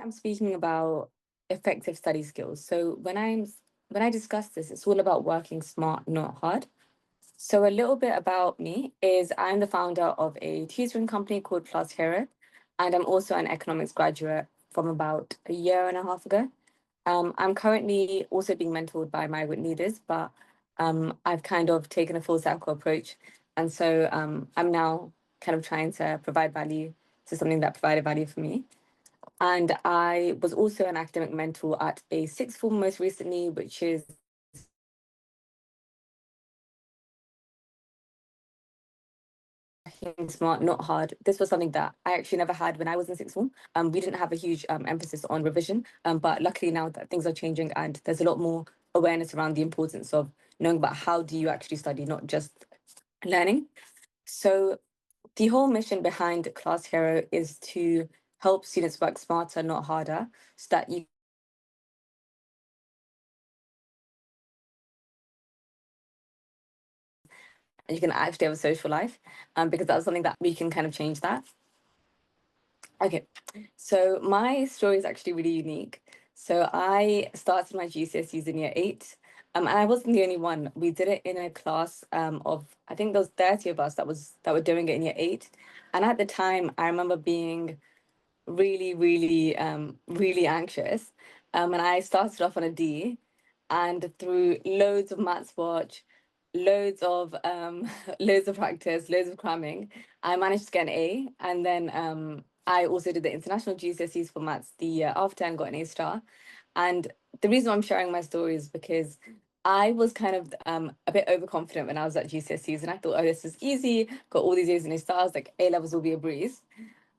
I'm speaking about effective study skills. So when I discuss this, it's all about working smart, not hard. So a little bit about me is I'm the founder of a tutoring company called Class Hero, and I'm also an economics graduate from about a year and a half ago. I'm currently also being mentored by migrant leaders, but I've kind of taken a full circle approach, and so I'm now kind of trying to provide value to something that provided value for me. And I was also an academic mentor at a sixth form most recently, which is smart, not hard. This was something that I actually never had when I was in sixth form. We didn't have a huge emphasis on revision, but luckily now that things are changing and there's a lot more awareness around the importance of knowing about how do you actually study, not just learning. So the whole mission behind Class Hero is to help students work smarter, not harder, so that you can actually have a social life, because that's something that we can kind of change that. Okay, so my story is actually really unique. So I started my GCSEs in year eight, and I wasn't the only one. We did it in a class of I think there was 30 of us that were doing it in year eight, and at the time I remember being really anxious, and I started off on a D, and through loads of maths watch, loads of loads of practice, loads of cramming, I managed to get an A. And then I also did the international GCSEs for maths the year after and got an A star. And the reason I'm sharing my story is because I was kind of a bit overconfident when I was at GCSEs, and I thought, oh, this is easy, got all these A's and A stars, like A levels will be a breeze.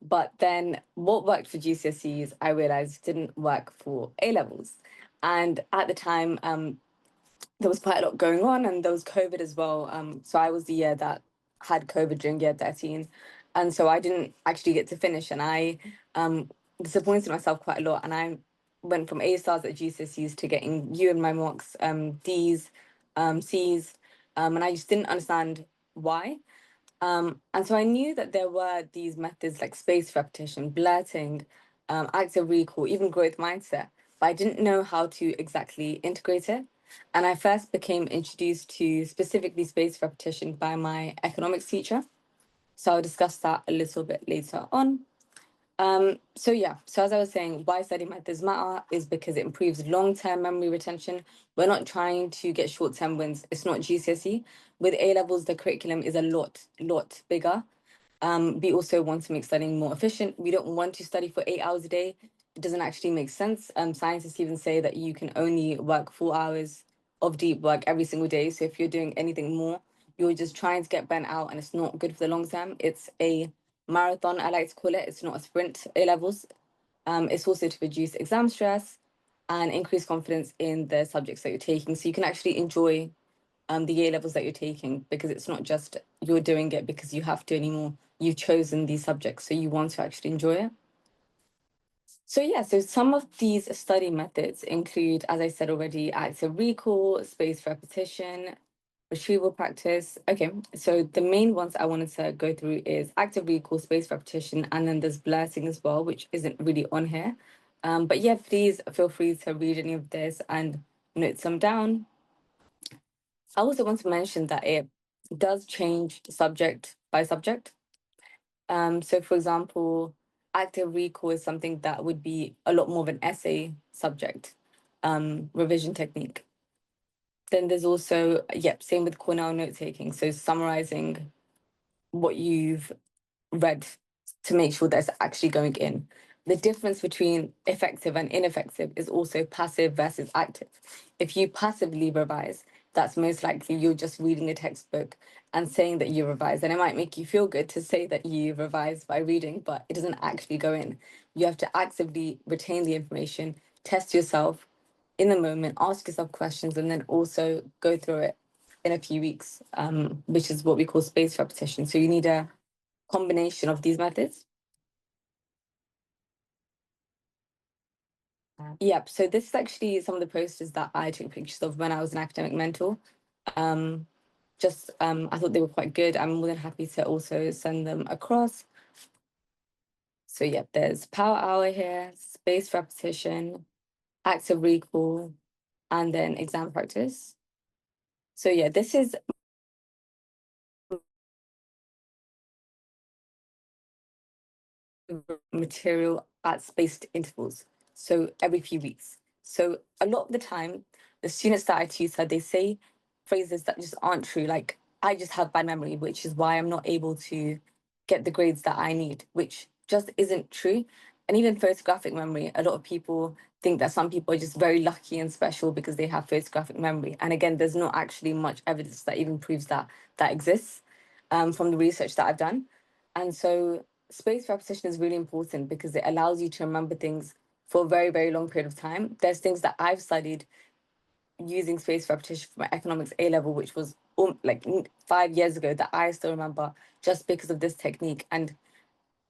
But then what worked for GCSEs, I realized didn't work for A levels. And at the time, there was quite a lot going on, and there was COVID as well. So I was the year that had COVID during year 13. And so I didn't actually get to finish. And I disappointed myself quite a lot. And I went from A stars at GCSEs to getting U in my mocks, Ds, Cs. And I just didn't understand why. And so I knew that there were these methods like spaced repetition, blurting, active recall, even growth mindset, but I didn't know how to exactly integrate it. And I first became introduced to specifically spaced repetition by my economics teacher. So I'll discuss that a little bit later on. So as I was saying, why study methods matter is because it improves long-term memory retention. We're not trying to get short-term wins. It's not GCSE. With A levels, the curriculum is a lot bigger. We also want to make studying more efficient. We don't want to study for 8 hours a day. It doesn't actually make sense. Scientists even say that you can only work 4 hours of deep work every single day. So if you're doing anything more, you're just trying to get burnt out, and it's not good for the long term. It's a marathon, I like to call it. It's not a sprint, A levels. It's also to reduce exam stress and increase confidence in the subjects that you're taking. So you can actually enjoy the A levels that you're taking, because it's not just you're doing it because you have to anymore. You've chosen these subjects, so you want to actually enjoy it. So some of these study methods include, as I said already, active recall, spaced repetition, retrieval practice. Okay, so the main ones I wanted to go through is active recall, spaced repetition, and then there's blurting as well, which isn't really on here. But yeah, please feel free to read any of this and note some down. I also want to mention that it does change subject by subject. So for example, active recall is something that would be a lot more of an essay subject, revision technique. Then there's also, yep, same with Cornell note taking. So summarizing what you've read to make sure that it's actually going in. The difference between effective and ineffective is also passive versus active. If you passively revise, that's most likely you're just reading a textbook and saying that you revise. And it might make you feel good to say that you revise by reading, but it doesn't actually go in. You have to actively retain the information, test yourself in the moment, ask yourself questions, and then also go through it in a few weeks, which is what we call spaced repetition. So you need a combination of these methods. Yep. So this is actually some of the posters that I took pictures of when I was an academic mentor. Um, I thought they were quite good. I'm more than happy to also send them across. So yeah, there's power hour here, spaced repetition, active recall, and then exam practice. So yeah, this is material at spaced intervals, so every few weeks. So a lot of the time, the students that I tutor, they say phrases that just aren't true. Like, I just have bad memory, which is why I'm not able to get the grades that I need, which just isn't true. And even photographic memory, a lot of people think that some people are just very lucky and special because they have photographic memory. And again, there's not actually much evidence that even proves that that exists from the research that I've done. And so spaced repetition is really important because it allows you to remember things for a very, very long period of time. There's things that I've studied using spaced repetition for my economics A level, which was 5 years ago, that I still remember just because of this technique. And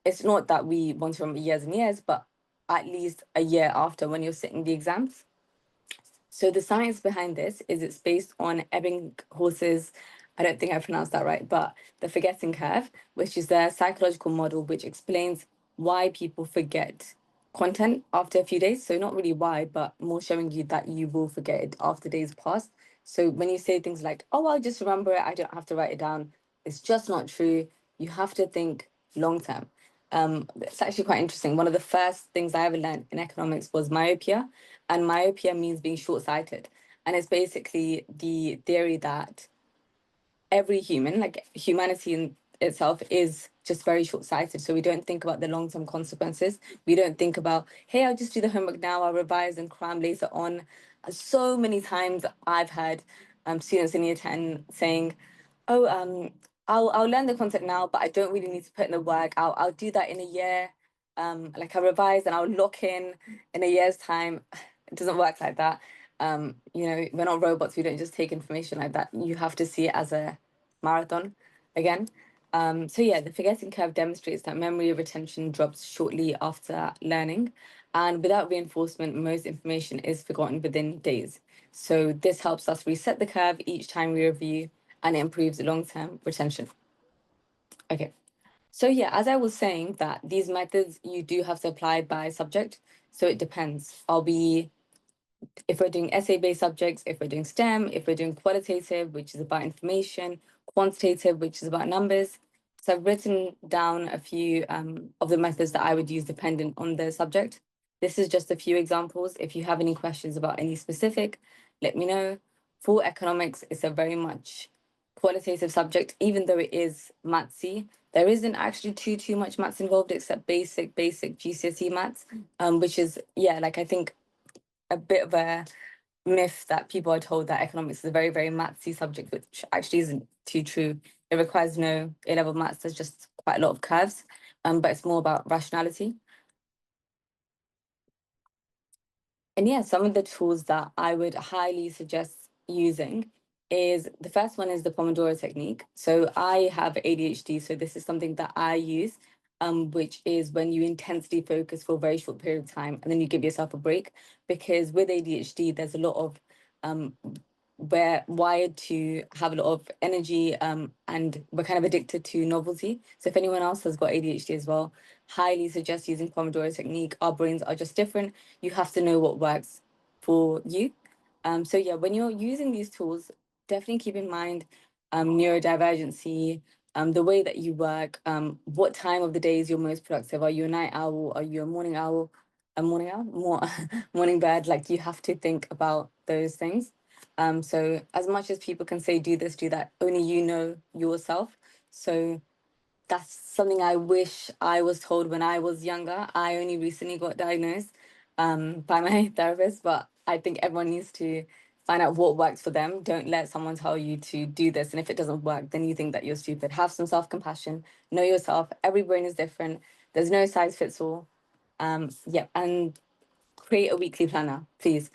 it's not that we want to remember years and years, but at least a year after when you're sitting the exams. So the science behind this is it's based on Ebbinghouse's, I don't think I pronounced that right, but the forgetting curve, which is their psychological model, which explains why people forget content after a few days. So not really why, but more showing you that you will forget it after days pass. So when you say things like, oh, I'll just remember it, I don't have to write it down, it's just not true. You have to think long term. It's actually quite interesting. One of the first things I ever learned in economics was myopia, and myopia means being short-sighted. And it's basically the theory that every human, like humanity in itself, is just very short-sighted. So we don't think about the long-term consequences. We don't think about, hey, I'll just do the homework now, I'll revise and cram later on. So many times I've had students in year 10 saying, oh, I'll learn the concept now, but I don't really need to put in the work. I'll do that in a year. Like, I'll revise and I'll lock in a year's time. It doesn't work like that. We're not robots. We don't just take information like that. You have to see it as a marathon again. So yeah, the forgetting curve demonstrates that memory retention drops shortly after learning, and without reinforcement, most information is forgotten within days. So this helps us reset the curve each time we review, and it improves long-term retention. Okay. So yeah, as I was saying, that these methods you do have to apply by subject. So it depends. If we're doing essay-based subjects, if we're doing STEM, if we're doing qualitative, which is about information, quantitative, which is about numbers. So I've written down a few of the methods that I would use dependent on the subject. This is just a few examples. If you have any questions about any specific, let me know. For economics, it's a very much qualitative subject, even though it is mathsy. There isn't actually too much maths involved except basic GCSE maths, which is, yeah, like, I think a bit of a myth that people are told that economics is a very, very mathsy subject, which actually isn't too true. It requires no A-level maths. There's just quite a lot of curves, but it's more about rationality. And yeah, some of the tools that I would highly suggest using is, the first one is the Pomodoro technique. So I have ADHD, so this is something that I use, which is when you intensely focus for a very short period of time and then you give yourself a break. Because with ADHD, there's a lot of we're wired to have a lot of energy, and we're kind of addicted to novelty. So if anyone else has got ADHD as well, highly suggest using Pomodoro technique. Our brains are just different. You have to know what works for you. So yeah, when you're using these tools, definitely keep in mind neurodivergency, the way that you work, what time of the day is your most productive. Are you a night owl? Are you a morning owl? A morning owl? More morning bird. Like, you have to think about those things. So as much as people can say, do this, do that, only you know yourself. So that's something I wish I was told when I was younger. I only recently got diagnosed by my therapist, but I think everyone needs to find out what works for them. Don't let someone tell you to do this, and if it doesn't work, then you think that you're stupid. Have some self-compassion. Know yourself. Every brain is different. There's no size fits all. Yeah, and create a weekly planner, please.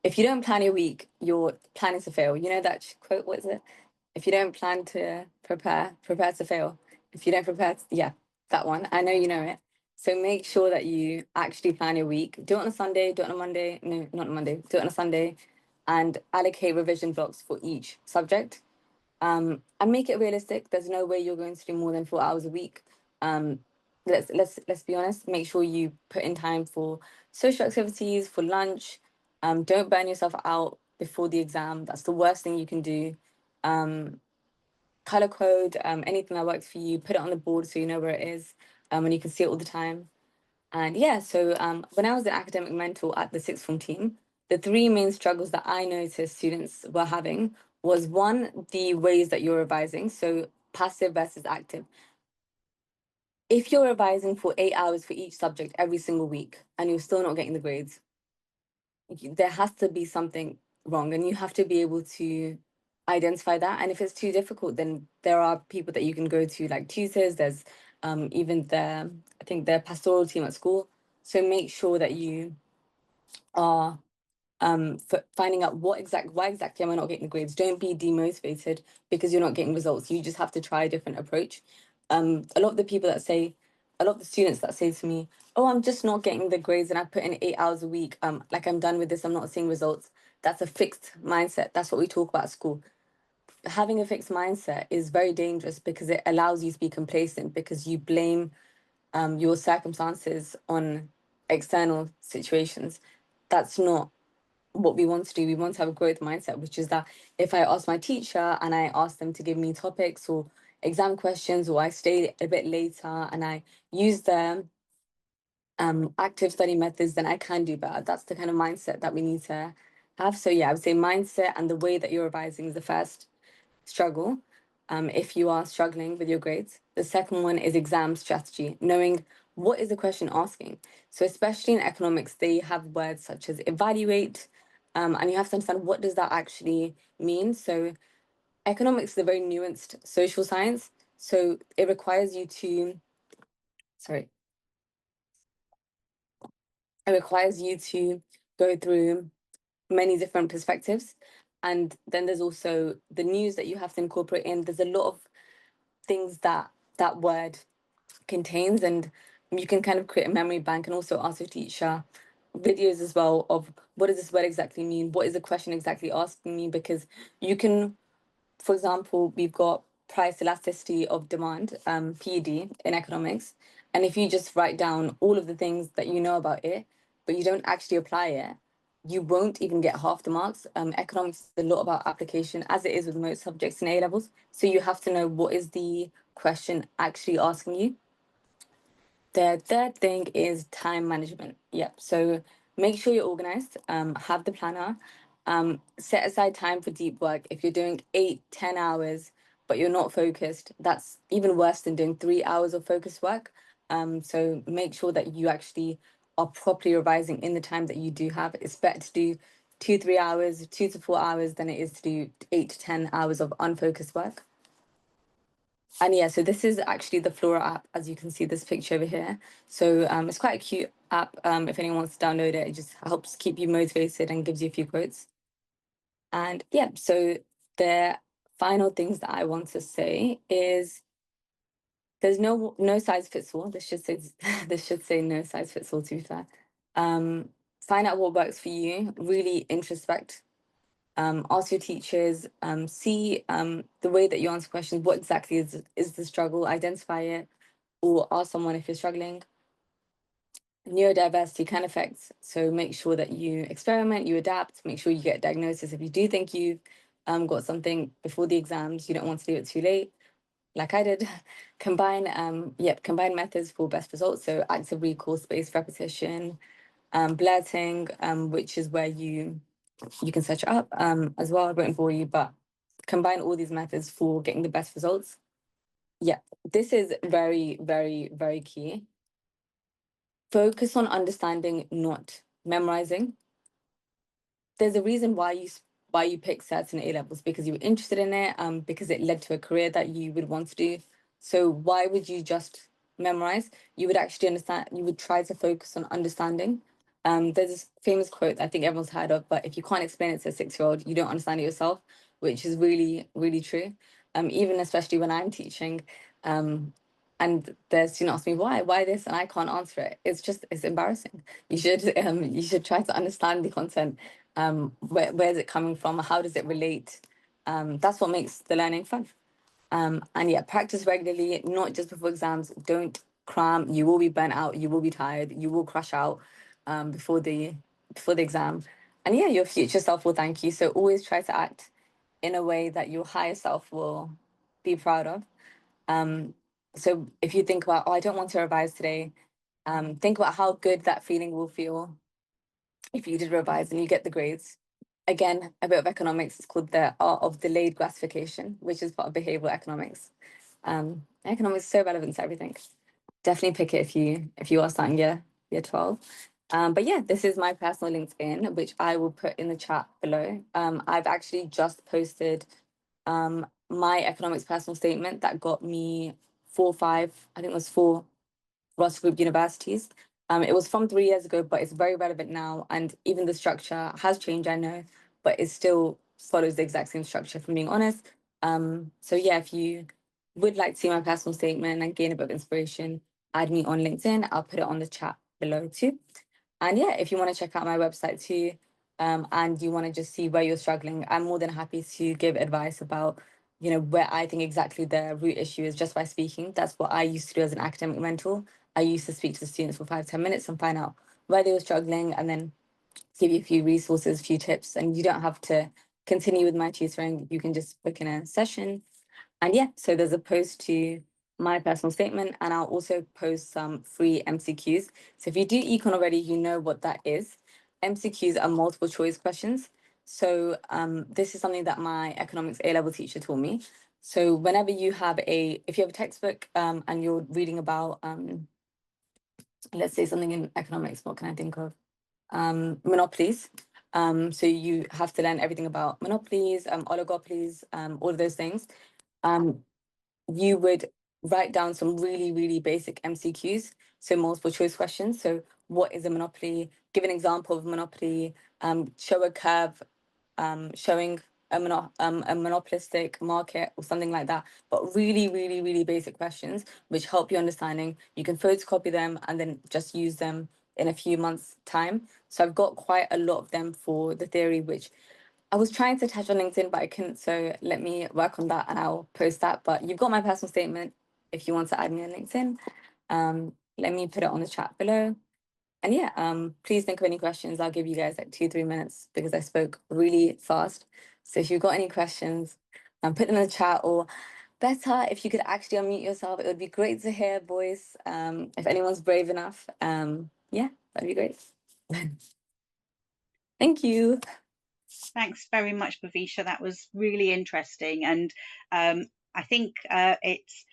If you don't plan your week, you're planning to fail. You know that quote, what is it? If you don't plan to prepare, prepare to fail. If you don't prepare, yeah, that one. I know you know it. So make sure that you actually plan your week. Do it on a Sunday, do it on a Monday. No, not on a Monday. Do it on a Sunday, and allocate revision blocks for each subject. And make it realistic. There's no way you're going to do more than 4 hours a week. let's be honest, make sure you put in time for social activities, for lunch. Don't burn yourself out before the exam. That's the worst thing you can do. Color code, anything that works for you, put it on the board so you know where it is, and you can see it all the time. And yeah, so when I was an academic mentor at the sixth form team, the three main struggles that I noticed students were having was one, the ways that you're revising, so passive versus active. If you're revising for 8 hours for each subject every single week and you're still not getting the grades, there has to be something wrong, and you have to be able to identify that. And if it's too difficult, then there are people that you can go to, like tutors. There's even I think the pastoral team at school. So make sure that you are finding out why exactly am I not getting the grades. Don't be demotivated because you're not getting results. You just have to try a different approach. A lot of the people that say, a lot of the students that say to me, "Oh, I'm just not getting the grades, and I put in 8 hours a week. Like I'm done with this. I'm not seeing results." That's a fixed mindset. That's what we talk about at school. Having a fixed mindset is very dangerous because it allows you to be complacent because you blame your circumstances on external situations. That's not what we want to do. We want to have a growth mindset, which is that if I ask my teacher and I ask them to give me topics or exam questions, or I stay a bit later and I use the active study methods, then I can do better. That's the kind of mindset that we need to have. So yeah, I would say mindset and the way that you're revising is the first struggle. If you are struggling with your grades, the second one is exam strategy, knowing what is the question asking. So especially in economics, they have words such as evaluate, and you have to understand what does that actually mean. So economics is a very nuanced social science, so it requires you to, sorry, it requires you to go through many different perspectives. And then there's also the news that you have to incorporate in. There's a lot of things that that word contains, and you can kind of create a memory bank and also ask your teacher videos as well of what does this word exactly mean, what is the question exactly asking me, because you can, for example, we've got price elasticity of demand, PED, in economics. And if you just write down all of the things that you know about it, but you don't actually apply it, you won't even get half the marks. Economics is a lot about application, as it is with most subjects in A levels. So you have to know what is the question actually asking you. The third thing is time management. Yep. So make sure you're organized, have the planner, set aside time for deep work. If you're doing 8, 10 hours, but you're not focused, that's even worse than doing 3 hours of focused work. So make sure that you actually are properly revising in the time that you do have. It's better to do 2, 3 hours, 2 to 4 hours than it is to do 8 to 10 hours of unfocused work. And yeah, so this is actually the Flora app, as you can see this picture over here. So it's quite a cute app. If anyone wants to download it, it just helps keep you motivated and gives you a few quotes. And yeah, so the final things that I want to say is there's no size fits all. This should say this should say no size fits all, to be fair. Find out what works for you, really introspect, ask your teachers, see the way that you answer questions, what exactly is the struggle, identify it, or ask someone if you're struggling. Neurodiversity can affect, so make sure that you experiment, you adapt, make sure you get diagnosis. If you do think you've got something before the exams, you don't want to do it too late, like I did. Combine methods for best results. So active recall, spaced repetition, blurting, which is where you can search it up as well. I won't bore you, but combine all these methods for getting the best results. Yeah, this is very, very, very key. Focus on understanding, not memorizing. There's a reason why you pick certain A levels, because you were interested in it, because it led to a career that you would want to do. So why would you just memorize? You would actually understand. You would try to focus on understanding. There's this famous quote I think everyone's heard of, but if you can't explain it to a 6-year-old, you don't understand it yourself, which is really, really true. Even especially when I'm teaching, and the student asks me why this, and I can't answer it. It's embarrassing. You should try to understand the content. Where is it coming from? How does it relate? That's what makes the learning fun. And yeah, practice regularly, not just before exams. Don't cram, you will be burnt out, you will be tired, you will crash out before the exam. And yeah, your future self will thank you. So always try to act in a way that your higher self will be proud of. So if you think about, oh, I don't want to revise today, think about how good that feeling will feel if you did revise and you get the grades. Again, a bit of economics. It's called the art of delayed gratification, which is part of behavioral economics. Economics is so relevant to everything. Definitely pick it if you are starting year 12. But yeah, this is my personal LinkedIn, which I will put in the chat below. I've actually just posted my economics personal statement that got me 4 or 5, I think it was 4 Ross Group universities. It was from 3 years ago, but it's very relevant now. And even the structure has changed, I know, but it still follows the exact same structure, if I'm being honest. So yeah, if you would like to see my personal statement and gain a bit of inspiration, add me on LinkedIn. I'll put it on the chat below too. And yeah, if you want to check out my website too, and you want to just see where you're struggling, I'm more than happy to give advice about, where I think exactly the root issue is just by speaking. That's what I used to do as an academic mentor. I used to speak to the students for 5, 10 minutes and find out where they were struggling and then give you a few resources, a few tips. And you don't have to continue with my tutoring. You can just book in a session. And yeah, so there's a post to my personal statement, and I'll also post some free MCQs. So if you do econ already, you know what that is. MCQs are multiple choice questions. So this is something that my economics A level teacher taught me. So whenever if you have a textbook and you're reading about, let's say something in economics, what can I think of? Monopolies. So you have to learn everything about monopolies, oligopolies, all of those things. You would write down some really, really basic MCQs, so multiple choice questions. So, what is a monopoly? Give an example of a monopoly. Show a curve showing a monopolistic market or something like that. But really, really, really basic questions which help you understanding. You can photocopy them and then just use them in a few months' time. So I've got quite a lot of them for the theory, which I was trying to attach on LinkedIn, but I couldn't. So let me work on that and I'll post that. But you've got my personal statement if you want to add me on LinkedIn. Let me put it on the chat below. And yeah, please think of any questions. I'll give you guys like 2, 3 minutes because I spoke really fast. So if you've got any questions, put them in the chat, or better, if you could actually unmute yourself, it would be great to hear a voice. If anyone's brave enough, yeah, that'd be great. Thank you. Thanks very much, Bhavisha. That was really interesting. And I think it's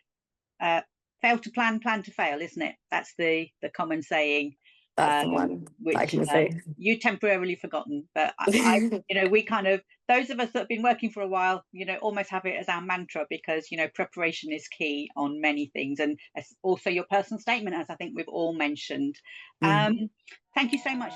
fail to plan, plan to fail, isn't it? That's the common saying. That's the one I Which can say. you temporarily forgotten, but I we kind of, those of us that have been working for a while, almost have it as our mantra, because preparation is key on many things, and also your personal statement, as I think we've all mentioned. Thank you so much.